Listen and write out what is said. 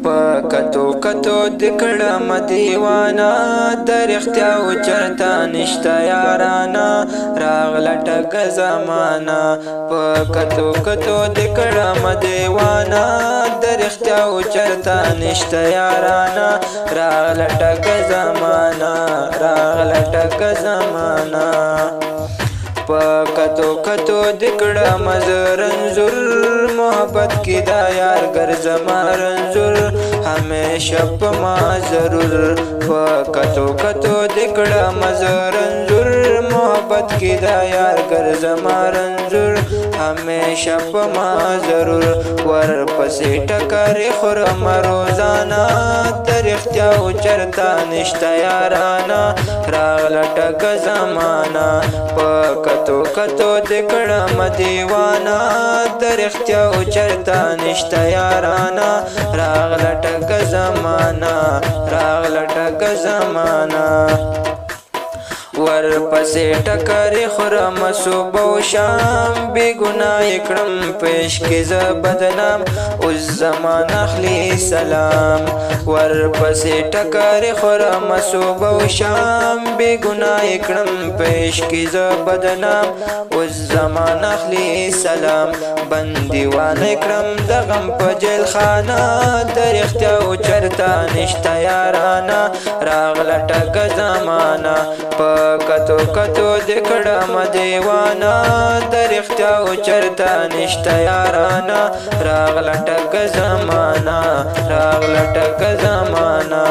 په کتو کتو دکړم دیوانا در اختیاو چرتا نشتا یارانا راغله ټک زمانہ په کتو کتو دکړم دیوانا در اختیاو چرتا نشتا یارانا راغله ټک زمانہ راغله ټک زمانہ په کتو کتو دکړم رنځور محبت کی دا یار ګرځما رنځور همیشه په ما ضرور په کتو کتو دکړم رنځور محبت کی دا یار ګرځما رنځور همیشه په ما ضرور ورپسې ټکرې خورم روزانه در اختیاو چرتا نشته یارانه راغله ټک زمانه په کتو کتو دکړم دیوانه در اختیاو چرتا نشته یارانه راغله ټک زمانه راغله ټک زمانه ورپسې ټکرې خورم صبح و شام بې ګناه کړم پیش کې زه بدنام اوس زمان اخلي سلام ورپسې ټکرې خورم صبح و شام بې ګناه کړم پیش کې زه بدنام اوس زمان اخلي سلام بندیوانه کړم د غم په جیل خانه در اختیاو چرتا نشته یارانه راغله ټک زمانه په کتو کتو دکړم دیوانا در اختیاو چرتا نشته یارانا راغله ټک زمانہ راغله ټک زمانہ